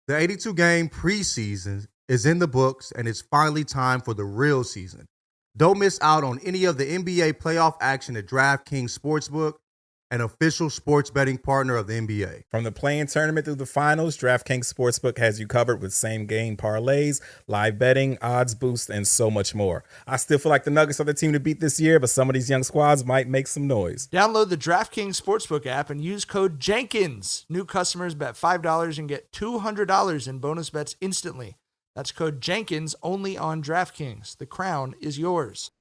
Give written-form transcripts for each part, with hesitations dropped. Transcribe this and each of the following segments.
The 82-game preseason is in the books, and it's finally time for the real season. Don't miss out on any of the NBA playoff action at DraftKings Sportsbook, an official sports betting partner of the NBA. From the play-in tournament through the finals, DraftKings Sportsbook has you covered with same-game parlays, live betting, odds boost, and so much more. I still feel like the Nuggets are the team to beat this year, but some of these young squads might make some noise. Download the DraftKings Sportsbook app and use code Jenkins. New customers bet $5 and get $200 in bonus bets instantly. That's code Jenkins only on DraftKings. The crown is yours.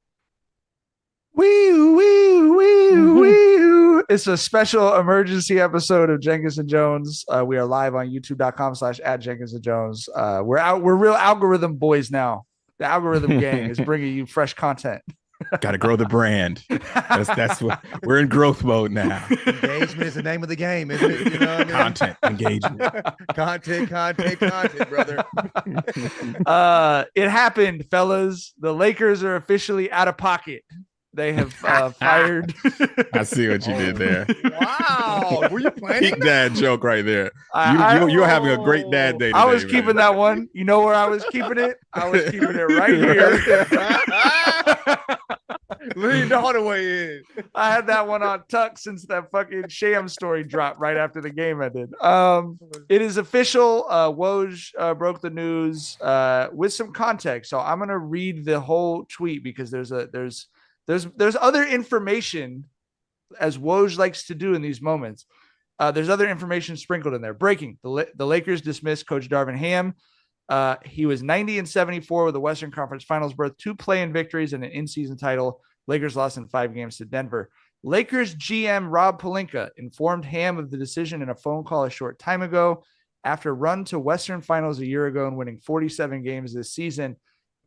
It's a special emergency episode of Jenkins and Jonez. We are live on youtube.com/@JenkinsandJonez. We're real algorithm boys now. The algorithm gang is bringing you fresh content. Got to grow the brand. That's what we're in growth mode now. Engagement is the name of the game, isn't it? You know what I mean? Content engagement. content, brother. It happened, fellas. The Lakers are officially out of pocket. They have fired. I see what you did there. Wow. Were you planning Peak dad joke right there. You're having a great dad day today. I was keeping that one. You know where I was keeping it? I was keeping it right here. Leaned all the way in. I had that one on tuck since that fucking Sham story dropped right after the game ended. It is official. Woj broke the news with some context. So I'm gonna read the whole tweet because there's other information, as Woj likes to do in these moments. There's other information sprinkled in there. Breaking: the Lakers dismissed Coach Darvin Ham. He was 90-74 with a Western Conference Finals berth, 2 play-in victories, and an in-season title. Lakers lost in 5 games to Denver. Lakers GM Rob Pelinka informed Ham of the decision in a phone call a short time ago. After a run to Western Finals a year ago and winning 47 games this season,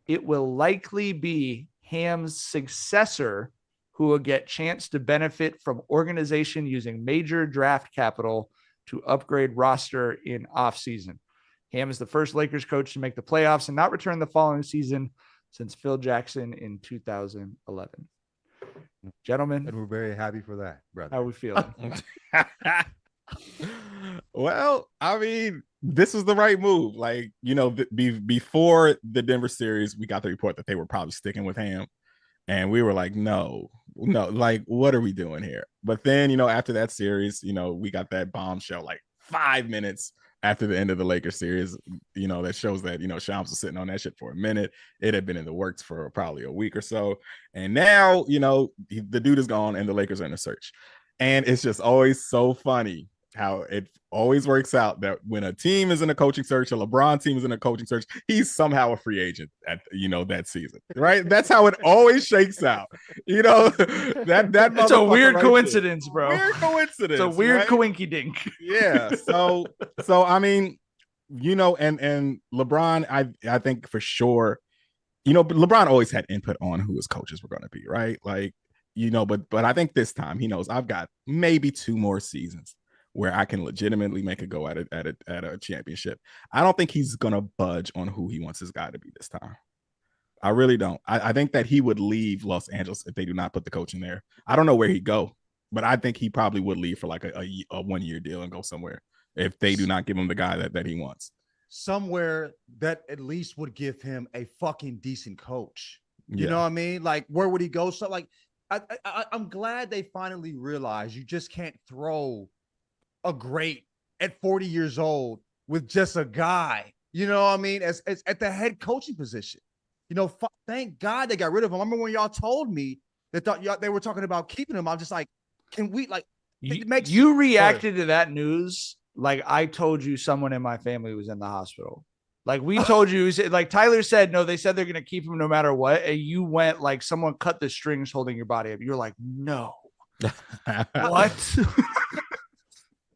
it will likely be Ham's successor who will get chance to benefit from organization using major draft capital to upgrade roster in offseason. Ham is the first Lakers coach to make the playoffs and not return the following season since Phil Jackson in 2011. Gentlemen, And we're very happy for that, brother. how are we feeling? Well, I mean, this was the right move. Like, before the Denver series, we got the report that they were probably sticking with Ham. And we were like, no, like, what are we doing here? But then, after that series, we got that bombshell like 5 minutes after the end of the Lakers series, that shows that, Shams was sitting on that shit for a minute. It had been in the works for probably a week or so. And now, the dude is gone and the Lakers are in a search. And it's just always so funny how it always works out that when a team is in a coaching search, a LeBron team is in a coaching search, he's somehow a free agent at that season, right? That's how it always shakes out. That It's a weird right coincidence, there. bro. Weird coincidence. It's a weird right? coinky dink. Yeah. So I mean, and LeBron, I think for sure, LeBron always had input on who his coaches were going to be, right? Like, but I think this time he knows I've got maybe 2 more seasons where I can legitimately make a go at a championship. I don't think he's gonna budge on who he wants his guy to be this time. I really don't. I think that he would leave Los Angeles if they do not put the coach in there. I don't know where he'd go, but I think he probably would leave for like a 1-year deal and go somewhere if they do not give him the guy that he wants. Somewhere that at least would give him a fucking decent coach. You Yeah. know what I mean? Like, where would he go? So, like, I'm glad they finally realized you just can't throw a great at 40 years old with just a guy, you know what I mean, as at the head coaching position. Thank God they got rid of him. I remember when y'all told me that they were talking about keeping him. I'm just like, can we, like, You reacted to that news like I told you someone in my family was in the hospital. Like we told you, like Tyler said, no, they said they're going to keep him no matter what. And you went like someone cut the strings holding your body up. You're like, no. What?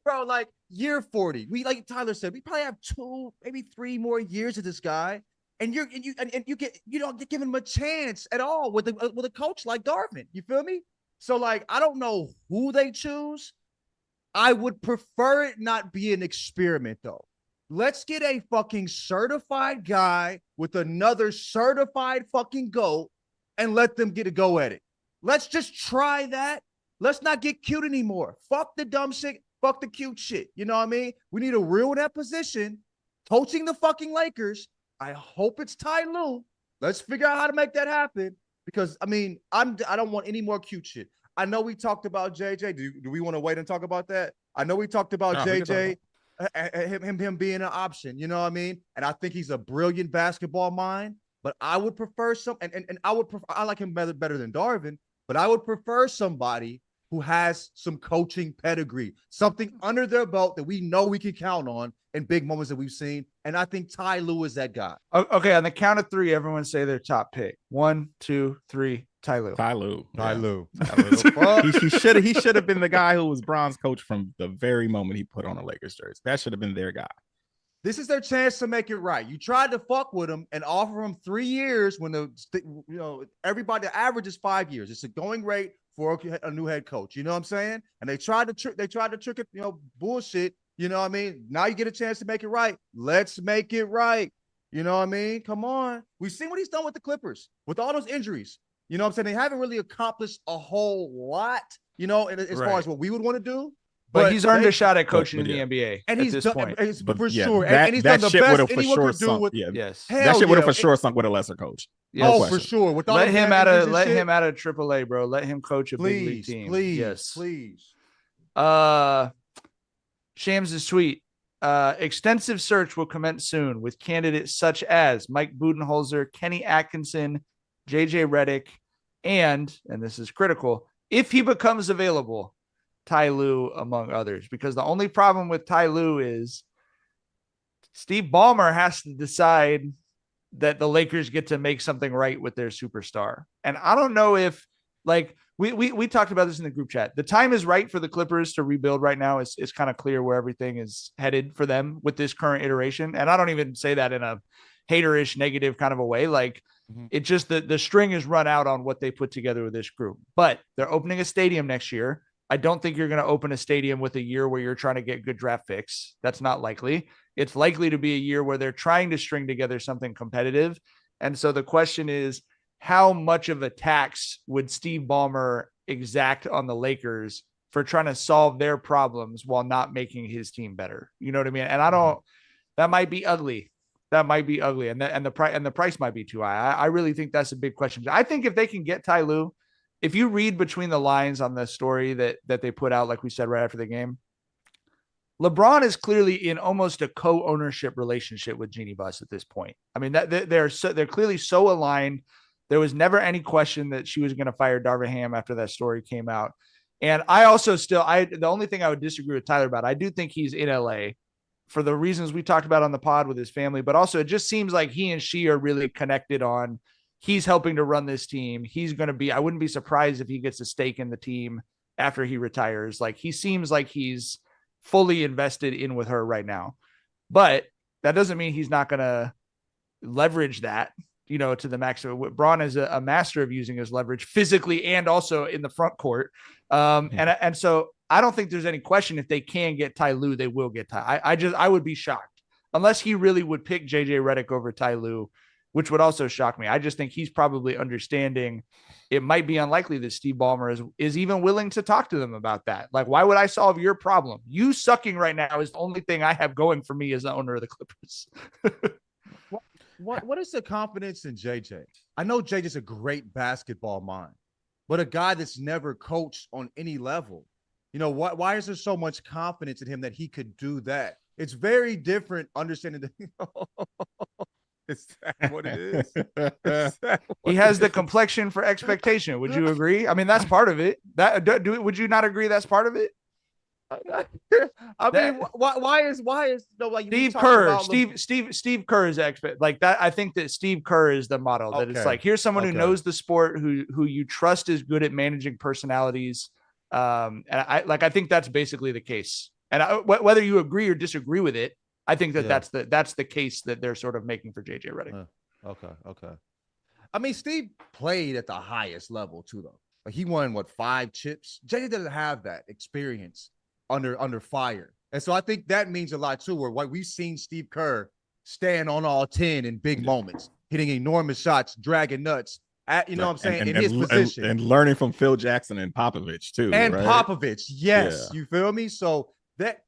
Bro, like, year 40. We, like Tyler said, we probably have 2, maybe 3 more years of this guy. And you don't get given him a chance at all with a coach like Darvin. You feel me? So, like, I don't know who they choose. I would prefer it not be an experiment, though. Let's get a fucking certified guy with another certified fucking GOAT and let them get a go at it. Let's just try that. Let's not get cute anymore. Fuck the dumb shit. Fuck the cute shit. You know what I mean? We need a real in that position. coaching the fucking Lakers. I hope it's Ty Lue. Let's figure out how to make that happen. Because I mean, I don't want any more cute shit. I know we talked about JJ. Do we want to wait and talk about that? I know we talked about JJ, him being an option. You know what I mean? And I think he's a brilliant basketball mind. But I would prefer I like him better than Darvin. But I would prefer somebody who has some coaching pedigree, something under their belt that we know we can count on in big moments that we've seen. And I think Ty Lue is that guy. Okay, on the count of three, everyone say their top pick. 1, 2, 3. Ty Lue. Ty Lue. Ty Lue. He should have been the guy who was Bron's coach from the very moment he put on a Lakers jersey. That should have been their guy. This is their chance to make it right. You tried to fuck with him and offer him 3 years when everybody, the average is 5 years. It's a going rate for a new head coach. You know what I'm saying? And they tried to trick it, bullshit. You know what I mean? Now you get a chance to make it right. Let's make it right. You know what I mean? Come on. We've seen what he's done with the Clippers with all those injuries. You know what I'm saying? They haven't really accomplished a whole lot, as far as what we would want to do. But he's earned a shot at coaching in the NBA. And he's done for sure. That, and he's done the best anyone could do with. Yes. That shit would have for sure sunk with a lesser coach. Yes. For sure. With let him out of AAA, bro. Let him coach a big league team. Please. Shams' tweet. Extensive search will commence soon with candidates such as Mike Budenholzer, Kenny Atkinson, JJ Redick, and this is critical, if he becomes available, Ty Lue, among others. Because the only problem with Ty Lue is Steve Ballmer has to decide that the Lakers get to make something right with their superstar. And I don't know if, like, we talked about this in the group chat. The time is right for the Clippers to rebuild right now. It's kind of clear where everything is headed for them with this current iteration. And I don't even say that in a haterish, negative kind of a way. Like, it just, the string is run out on what they put together with this group. But they're opening a stadium next year. I don't think you're going to open a stadium with a year where you're trying to get good draft picks. That's not likely. It's likely to be a year where they're trying to string together something competitive. And so the question is, how much of a tax would Steve Ballmer exact on the Lakers for trying to solve their problems while not making his team better? You know what I mean? And that might be ugly. And the price might be too high. I really think that's a big question. I think if they can get Ty Lue, if you read between the lines on the story that they put out, like we said right after the game, LeBron is clearly in almost a co-ownership relationship with Jeannie Buss at this point. I mean, they're clearly so aligned. There was never any question that she was going to fire Darvin Ham after that story came out. And I also the only thing I would disagree with Tyler about, I do think he's in LA for the reasons we talked about on the pod with his family, but also it just seems like he and she are really connected on. He's helping to run this team. I wouldn't be surprised if he gets a stake in the team after he retires. Like, he seems like he's fully invested in with her right now, but that doesn't mean he's not going to leverage that, to the maximum. Braun is a master of using his leverage physically and also in the front court. And so I don't think there's any question if they can get Ty Lue, they will get Ty. I would be shocked unless he really would pick JJ Redick over Ty Lue, which would also shock me. I just think he's probably understanding it might be unlikely that Steve Ballmer is even willing to talk to them about that. Like, why would I solve your problem? You sucking right now is the only thing I have going for me as the owner of the Clippers. What is the confidence in JJ? I know JJ's a great basketball mind, but a guy that's never coached on any level. Why is there so much confidence in him that he could do that? It's very different understanding that. Is that what it is? He has the complexion for expectation. Would you agree? I mean, that's part of it. Would you not agree that's part of it? I mean, why is like Steve Kerr? Steve Kerr is like that. I think that Steve Kerr is the model. That it's like, here's someone who knows the sport, who you trust is good at managing personalities. And I think that's basically the case. And whether you agree or disagree with it, I think that's the case that they're sort of making for JJ Redick. Okay. I mean, Steve played at the highest level too, though. Like, he won 5 chips. JJ doesn't have that experience under fire, and so I think that means a lot too. Where we've seen Steve Kerr stand on all 10 in big moments, hitting enormous shots, dragging nuts. What I'm saying, in his position, and learning from Phil Jackson and Popovich too. And right? Popovich, yes, you feel me? So that.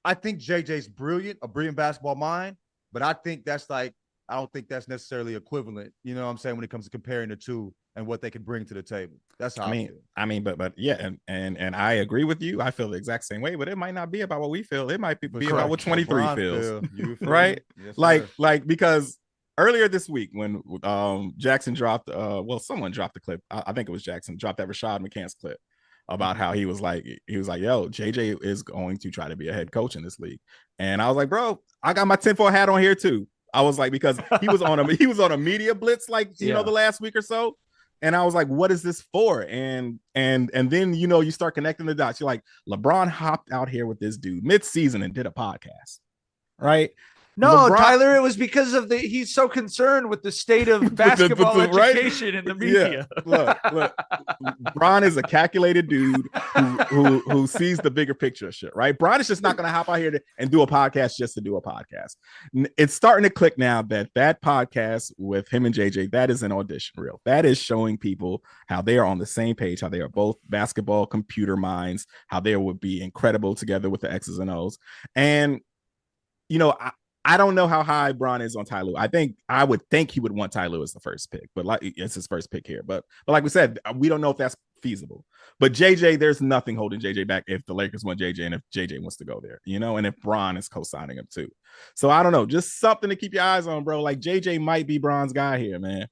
I think JJ's brilliant, a brilliant basketball mind, but I think that's like, I don't think that's necessarily equivalent, you know what I'm saying, when it comes to comparing the two and what they could bring to the table. That's how I feel. But yeah, and I agree with you. I feel the exact same way, but it might not be about what we feel. It might be about what 23 LeBron feels. feel right? Yes, like because earlier this week when Jackson dropped someone dropped the clip. I think it was Jackson dropped that Rashad McCants clip about how he was like, yo, JJ is going to try to be a head coach in this league. And I was like, bro, I got my tinfoil hat on here too. I was like, because he was on a media blitz, like, you know, the last week or so. And I was like, what is this for? And then, you know, you start connecting the dots. You're like, LeBron hopped out here with this dude mid-season and did a podcast, right? No, LeBron, Tyler, it was because of he's so concerned with the state of basketball education in the media. Yeah. Look, Bron is a calculated dude who sees the bigger picture of shit, right? Bron is just not going to hop out here and do a podcast just to do a podcast. It's starting to click now that podcast with him and JJ, that is an audition reel. That is showing people how they are on the same page, how they are both basketball computer minds, how they would be incredible together with the X's and O's. And, you know, I don't know how high Bron is on Ty Lue. I would think he would want Ty Lue as the first pick, but like it's his first pick here. But like we said, we don't know if that's feasible. But JJ, there's nothing holding JJ back if the Lakers want JJ and if JJ wants to go there, you know, and if Bron is co-signing him too. So I don't know, just something to keep your eyes on, bro. Like JJ might be Bron's guy here, man.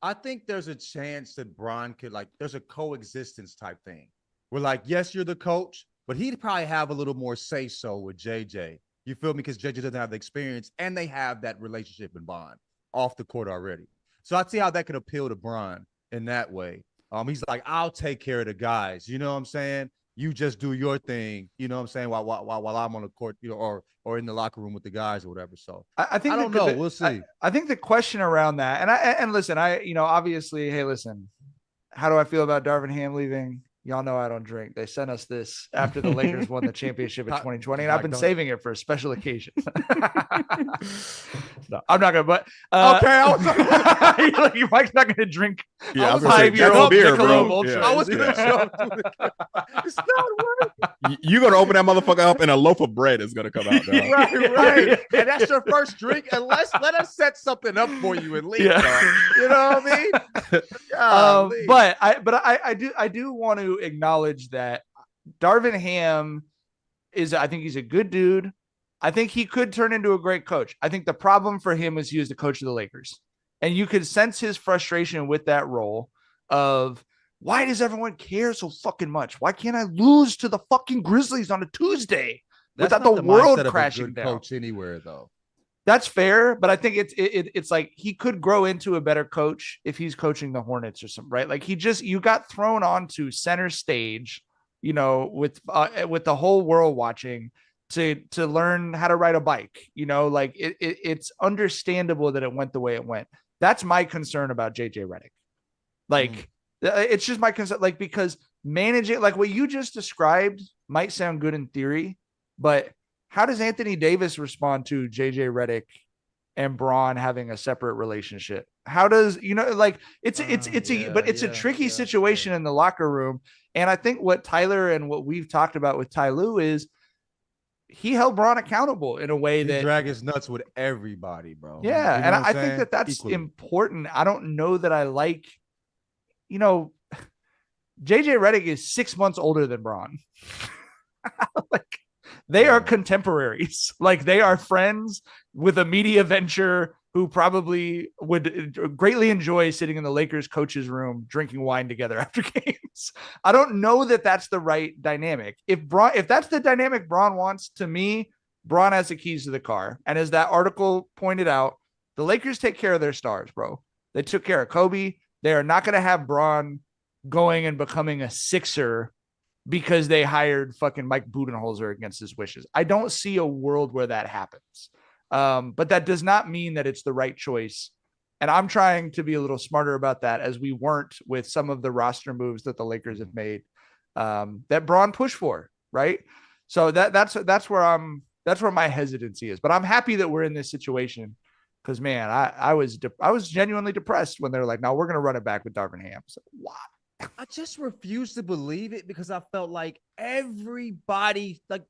I think there's a chance that Bron could, like, there's a coexistence type thing. We're like, yes, you're the coach, but he'd probably have a little more say so with JJ. You feel me? Because JJ doesn't have the experience, and they have that relationship and bond off the court already. So I see how that could appeal to Bron in that way. He's like, I'll take care of the guys. You know what I'm saying? You just do your thing. You know what I'm saying? While I'm on the court, you know, or in the locker room with the guys or whatever. So I think I don't know. We'll see. I think the question around that, and listen, you know, obviously, hey, listen, how do I feel about Darvin Ham leaving? Y'all know I don't drink. They sent us this after the Lakers won the championship in 2020, and I've been saving it for a special occasion. No, I'm not gonna. But okay, your Mike's not gonna drink. Yeah, I was 5-year-old beer, Michelob bro. Ultra. Yeah. I was gonna show. It's not working. You're gonna open that motherfucker up, and a loaf of bread is gonna come out. Dog. Right. And that's your first drink. And let us set something up for you and leave. Yeah. You know what I mean? But I do want to acknowledge that Darvin Ham I think he's a good dude. I think he could turn into a great coach. I think the problem for him is he was the coach of the Lakers. And you could sense his frustration with that role of, why does everyone care so fucking much? Why can't I lose to the fucking Grizzlies on a Tuesday without the world crashing down? Coach anywhere though. That's fair, but I think it's like he could grow into a better coach if he's coaching the Hornets or something, right? Like you got thrown onto center stage, you know, with the whole world watching to learn how to ride a bike, you know, like it's understandable that it went the way it went. That's my concern about JJ Redick. Like it's just my concern, like, because managing, like what you just described might sound good in theory, but how does Anthony Davis respond to JJ Redick and Bron having a separate relationship? How does, you know, like it's a tricky situation in the locker room. And I think what Tyler and what we've talked about with Ty Lue is he held Bron accountable in a way that drag his nuts with everybody, bro. Yeah. You know and I think that's equally important. I don't know that I like, you know, JJ Redick is 6 months older than Bron. Like, they are contemporaries. Like, they are friends with a media venture who probably would greatly enjoy sitting in the Lakers coach's room, drinking wine together after games. I don't know that that's the right dynamic. If that's the dynamic Bron wants, to me, Bron has the keys to the car. And as that article pointed out, the Lakers take care of their stars, bro. They took care of Kobe. They are not going to have Bron going and becoming a Sixer because they hired fucking Mike Budenholzer against his wishes. I don't see a world where that happens. But that does not mean that it's the right choice. And I'm trying to be a little smarter about that, as we weren't with some of the roster moves that the Lakers have made, that Bron pushed for. Right. So that's where my hesitancy is, but I'm happy that we're in this situation. Cause man, I was genuinely depressed when they're like, no, we're going to run it back with Darvin Ham. So why? I just refuse to believe it, because I felt like everybody, like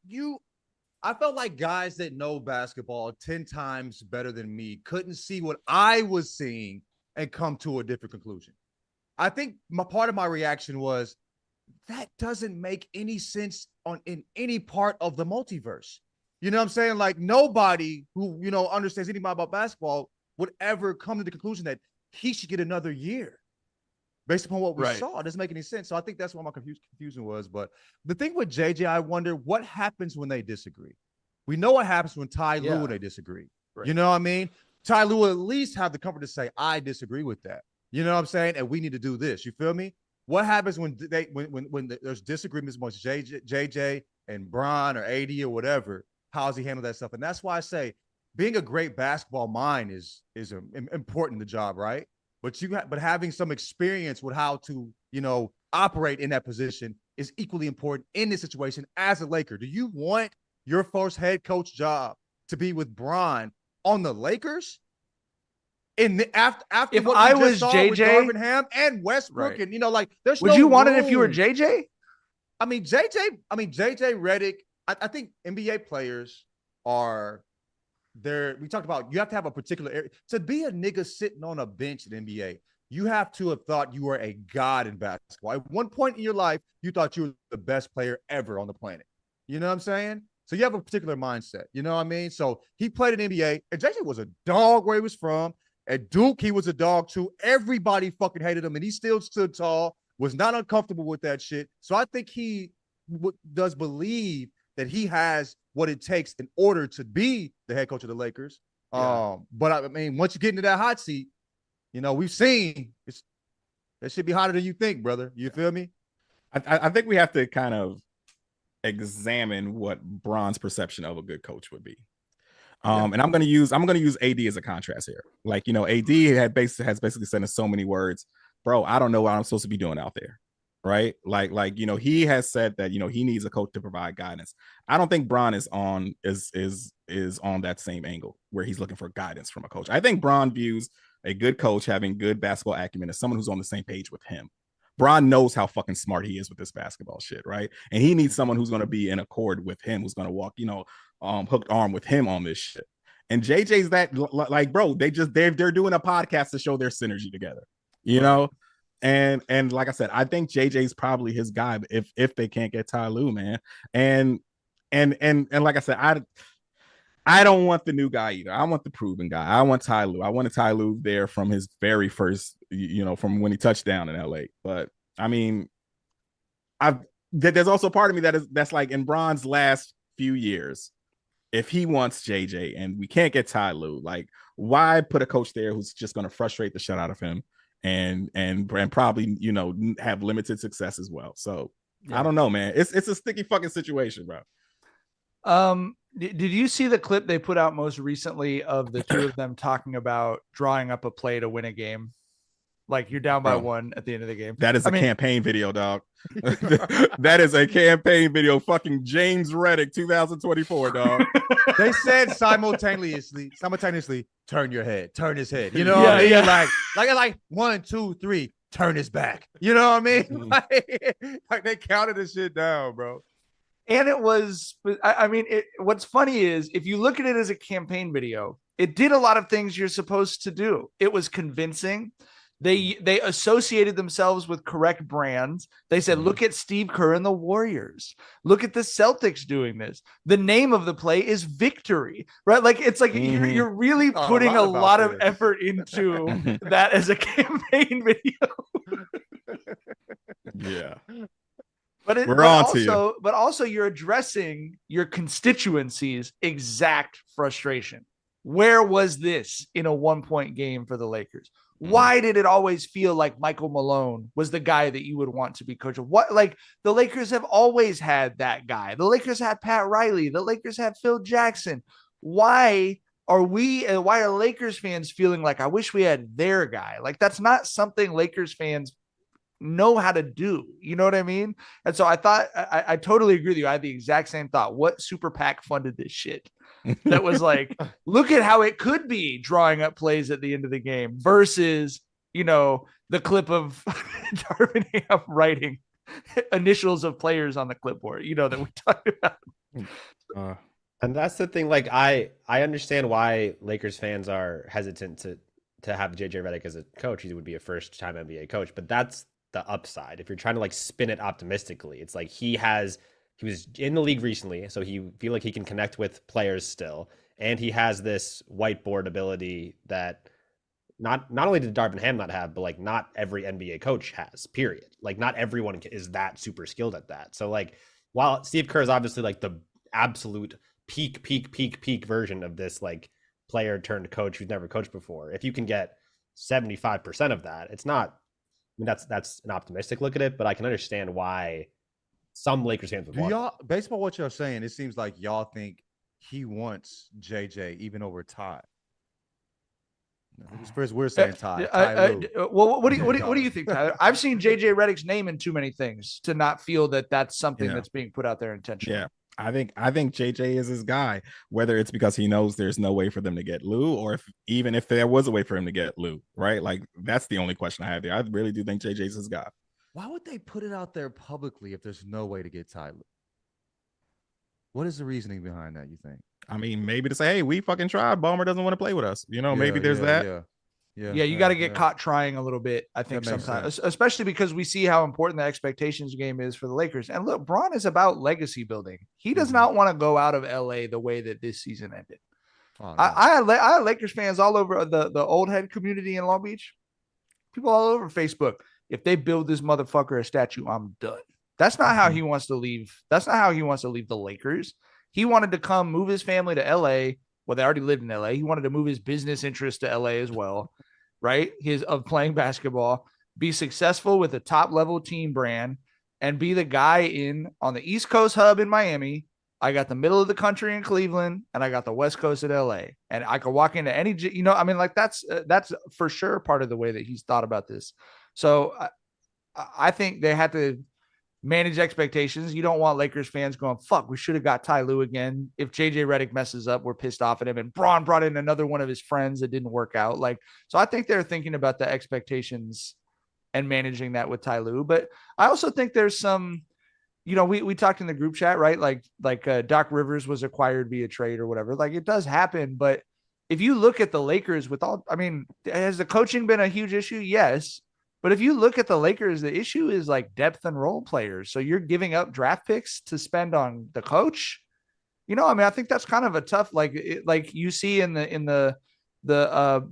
I felt like guys that know basketball 10 times better than me couldn't see what I was seeing and come to a different conclusion. I think part of my reaction was that doesn't make any sense in any part of the multiverse. You know what I'm saying? Like nobody who, understands anything about basketball would ever come to the conclusion that he should get another year based upon what we saw. It doesn't make any sense. So I think that's what my confusion was. But the thing with JJ, I wonder what happens when they disagree. We know what happens when Ty Lue when they disagree. Right. You know what I mean? Ty Lue will at least have the comfort to say, I disagree with that. You know what I'm saying? And we need to do this. You feel me? What happens when there's disagreements amongst JJ and Bron or AD or whatever? How does he handle that stuff? And that's why I say being a great basketball mind is important in the job, right? But having some experience with how to, operate in that position is equally important in this situation as a Laker. Do you want your first head coach job to be with Bron on the Lakers? After if what I we was just saw JJ, with Darvin Ham and Westbrook, and there's would you want it if you were JJ? I mean, JJ Redick. I think NBA players are there. We talked about you have to have a particular area to be a nigga sitting on a bench in NBA. You have to have thought you were a god in basketball. At one point in your life, you thought you were the best player ever on the planet. You know what I'm saying? So you have a particular mindset. You know what I mean? So he played in NBA, and JJ was a dog where he was from. At Duke, he was a dog too. Everybody fucking hated him, and he still stood tall, was not uncomfortable with that shit. So I think he does believe that he has what it takes in order to be the head coach of the Lakers. Yeah. But I mean, once you get into that hot seat, we've seen that should be hotter than you think, brother. You feel me? I think we have to kind of examine what Bron's perception of a good coach would be. And I'm gonna use AD as a contrast here. Like, AD has basically said in so many words, bro, I don't know what I'm supposed to be doing out there. Right. Like, he has said that, he needs a coach to provide guidance. I don't think Bron is on that same angle where he's looking for guidance from a coach. I think Bron views a good coach having good basketball acumen as someone who's on the same page with him. Bron knows how fucking smart he is with this basketball shit, right? And he needs someone who's going to be in accord with him, who's going to walk, hooked arm with him on this shit. And JJ's that, like, bro, they're doing a podcast to show their synergy together, And like I said, I think JJ's probably his guy if they can't get Ty Lue, man. And like I said, I don't want the new guy either. I want the proven guy. I want Ty Lue. I wanted Ty Lue there from his very first, from when he touched down in LA. But I mean, there's also part of me that's like in Bron's last few years. If he wants JJ and we can't get Ty Lue, like, why put a coach there who's just going to frustrate the shit out of him and probably have limited success as well? So I don't know, man. It's a sticky fucking situation, bro. Did you see the clip they put out most recently of the two of them talking about drawing up a play to win a game? Like, you're down by one at the end of the game. That is campaign video, dog. That is a campaign video. Fucking James Reddick, 2024, dog. They said simultaneously, turn your head, turn his head. You know what I mean? Yeah. Like 1, 2, 3, turn his back. You know what I mean? Like they counted this shit down, bro. And it was, what's funny is if you look at it as a campaign video, it did a lot of things you're supposed to do. It was convincing. They associated themselves with correct brands. They said, look at Steve Kerr and the Warriors. Look at the Celtics doing this. The name of the play is Victory, right? Like, it's like you're really putting a lot of effort into that as a campaign video. Yeah. But also you're addressing your constituency's exact frustration. Where was this in a 1-point game for the Lakers? Why did it always feel like Michael Malone was the guy that you would want to be coach of? What, like, the Lakers have always had that guy. The Lakers had Pat Riley. The Lakers had Phil Jackson. Why are Lakers fans feeling like, I wish we had their guy? Like, that's not something Lakers fans know how to do. You know what I mean? And so I thought, I totally agree with you. I had the exact same thought. What super PAC funded this shit? That was like, look at how it could be drawing up plays at the end of the game versus, the clip of Darvin Ham writing initials of players on the clipboard, that we talked about. And that's the thing. Like, I understand why Lakers fans are hesitant to have JJ Redick as a coach. He would be a first time NBA coach, but that's the upside. If you're trying to like spin it optimistically, it's like he was in the league recently, so he feel like he can connect with players still, and he has this whiteboard ability that not only did Darvin Ham not have, but like not every NBA coach has. Period. Like not everyone is that super skilled at that. So like while Steve Kerr is obviously like the absolute peak version of this like player turned coach who's never coached before, if you can get 75% of that, it's not. I mean, that's an optimistic look at it, but I can understand why some Lakers fans would Do want. y'all, based on what you're saying, it seems like y'all think he wants JJ even over Ty. First, we're saying Ty. Well, what do you think, Tyler? I've seen JJ Redick's name in too many things to not feel that that's something that's being put out there intentionally. Yeah. I think JJ is his guy, whether it's because he knows there's no way for them to get Lou, or even if there was a way for him to get Lou, right? Like that's the only question I have there. I really do think JJ's his guy. Why would they put it out there publicly if there's no way to get Ty Lue? What is the reasoning behind that, you think? I mean, maybe to say, hey, we fucking tried. Ballmer doesn't want to play with us. You know, maybe there's that. Yeah, you got to get caught trying a little bit, I think, sometimes, especially because we see how important the expectations game is for the Lakers. And look, Bron is about legacy building. He does not want to go out of LA the way that this season ended. Oh, no. I had Lakers fans all over the old head community in Long Beach, people all over Facebook. If they build this motherfucker a statue, I'm done. That's not how he wants to leave. That's not how he wants to leave the Lakers. He wanted to come move his family to LA. Well, they already lived in LA. He wanted to move his business interests to LA as well, right? His of playing basketball, be successful with a top level team brand, and be the guy on the East Coast hub in Miami. I got the middle of the country in Cleveland, and I got the West Coast at LA. And I could walk into any, I mean, like that's for sure part of the way that he's thought about this. So I think they had to manage expectations. You don't want Lakers fans going, fuck, we should have got Ty Lue again. If JJ Redick messes up, we're pissed off at him. And Bron brought in another one of his friends that didn't work out. Like, so I think they're thinking about the expectations and managing that with Ty Lue. But I also think there's some, we talked in the group chat, right? Like Doc Rivers was acquired via trade or whatever. Like it does happen. But if you look at the Lakers has the coaching been a huge issue? Yes. But if you look at the Lakers, the issue is like depth and role players. So you're giving up draft picks to spend on the coach. I think that's kind of a tough, like you see in the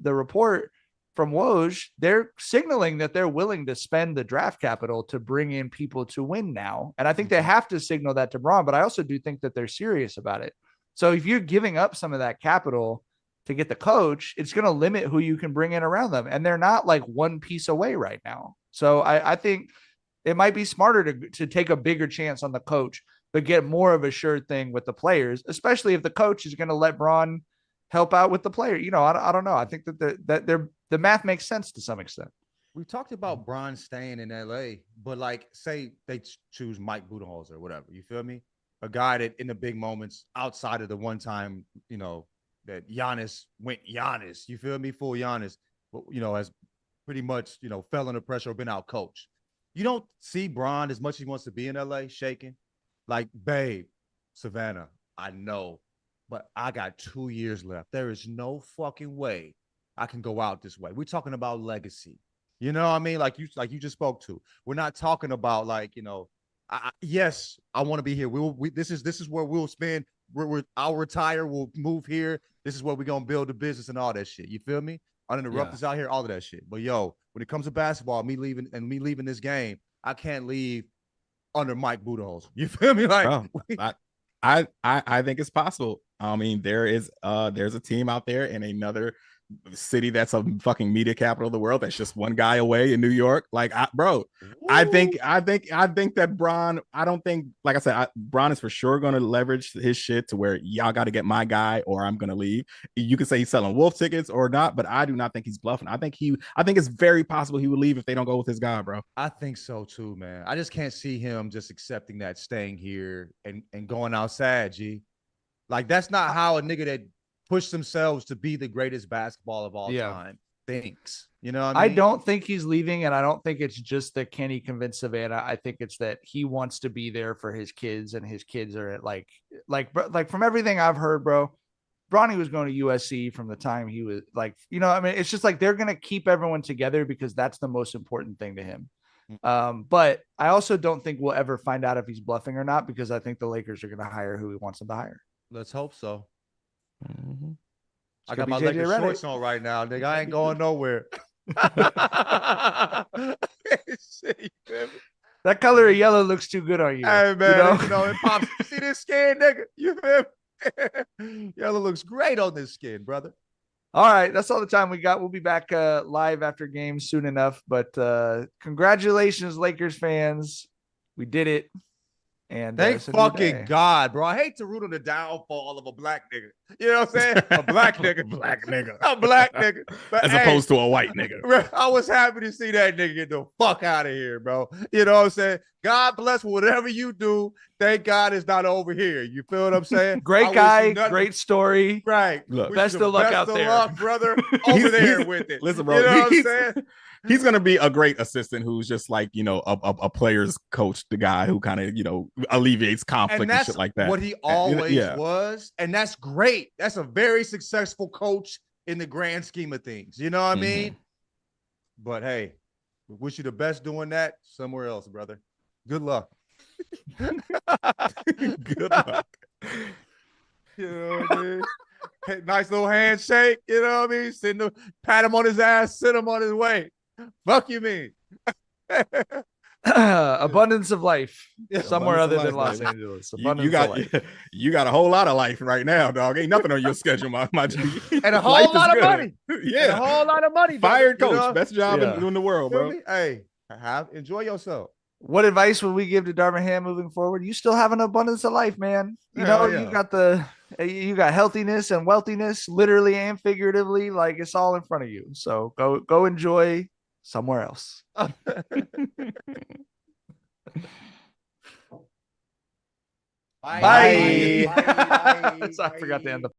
report from Woj, they're signaling that they're willing to spend the draft capital to bring in people to win now. And I think they have to signal that to Bron, but I also do think that they're serious about it. So if you're giving up some of that capital to get the coach, it's going to limit who you can bring in around them. And they're not like one piece away right now. So I think it might be smarter to take a bigger chance on the coach, but get more of a sure thing with the players, especially if the coach is going to let Bron help out with the player. I don't know. I think that the math makes sense to some extent. We talked about Bron staying in LA, but like say they choose Mike Budenholzer or whatever, you feel me? A guy that in the big moments outside of the one time, that Giannis went Giannis, you feel me? Full Giannis, has pretty much, fell under pressure or been out coached. You don't see Bron as much as he wants to be in LA shaking. Like, babe, Savannah, I know, but I got 2 years left. There is no fucking way I can go out this way. We're talking about legacy. You know what I mean? Like you just spoke to. We're not talking about like, yes, I want to be here. This is where we'll spend. I'll retire. We'll move here. This is where we're going to build a business and all that shit. You feel me? Uninterrupted out here, all of that shit. But when it comes to basketball, me leaving this game, I can't leave under Mike Budenholzer. You feel me? Like, I think it's possible. I mean, there's a team out there in another city that's a fucking media capital of the world that's just one guy away in New York. Like, I think that Bron, I don't think, like I said, Bron is for sure going to leverage his shit to where y'all got to get my guy or I'm going to leave. You can say he's selling wolf tickets or not, but I do not think he's bluffing. I think it's very possible he would leave if they don't go with his guy, bro. I think so too, man. I just can't see him just accepting that, staying here and going outside, G. Like, that's not how a nigga that push themselves to be the greatest basketball of all time thinks. You know what I I mean? don't think he's leaving, and I don't think it's just that can he convince Savannah. I think it's that he wants to be there for his kids, and his kids are like from everything I've heard, bro. Bronny was going to USC from the time he was like, I mean, it's just like they're gonna keep everyone together because that's the most important thing to him. But I also don't think we'll ever find out if he's bluffing or not because I think the Lakers are gonna hire who he wants them to hire. Let's hope so. Mm-hmm. I got my Lakers shorts on right now, nigga. I ain't going nowhere. That color of yellow looks too good on you. Hey man, it pops. See this skin, nigga? You feel me? Yellow looks great on this skin, brother. All right, that's all the time we got. We'll be back live after games soon enough. But congratulations, Lakers fans. We did it. And thank fucking God, bro. I hate to root on the downfall of a black nigga. You know what I'm saying? A black nigga. Black nigga. A black nigga. But As opposed to a white nigga. I was happy to see that nigga get the fuck out of here, bro. You know what I'm saying? God bless whatever you do. Thank God it's not over here. You feel what I'm saying? Great guy, great story. Right. Look, best of luck out there. Best of luck, brother. Over there with it. Listen, bro. You know what I'm saying? He's gonna be a great assistant who's just like, a player's coach, the guy who kind of, alleviates conflict and shit like that. What he always was. And that's great. That's a very successful coach in the grand scheme of things. You know what I mean? But hey, we wish you the best doing that somewhere else, brother. Good luck. Good luck. You know what I mean? Hey, nice little handshake. You know what I mean? Pat him on his ass, send him on his way. Fuck you mean? Abundance of life somewhere Abundance other of than life, Los baby. Angeles. You got a whole lot of life right now, dog. Ain't nothing on your schedule, my G. And a whole lot of money. Yeah, and a whole lot of money. Fired brother. coach, best job in the world, bro. Hey, enjoy yourself. What advice would we give to Darvin Ham moving forward? You still have an abundance of life, man. You got healthiness and wealthiness, literally and figuratively. Like it's all in front of you. So go enjoy somewhere else. Bye. So I forgot to end the